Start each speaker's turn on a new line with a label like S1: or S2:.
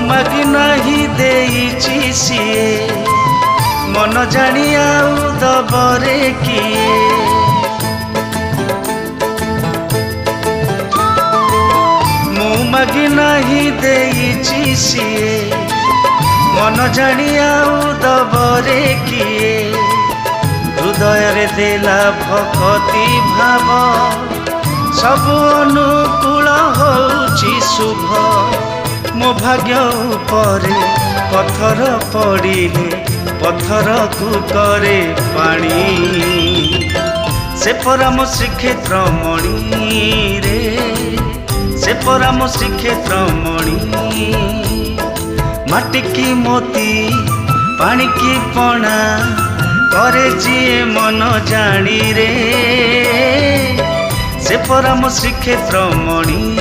S1: मागी नहीं देइछि सिए मन जानी आउ दबरे किए मु मागी नहीं देइछि सिए मन जानी आउ दबरे किए हृदय रे देला भक्ति भाव सब अनुकूल होउछि शुभ मो भाग्य उपरे पत्थर पड़िले पत्थर को करे पानी से पराम श्रीक्षेत्र मणि रे से पराम श्रीक्षेत्र मणि माटी की मोती पानी की पणा करे जिए मन जानी रे से पराम श्रीक्षेत्र मणि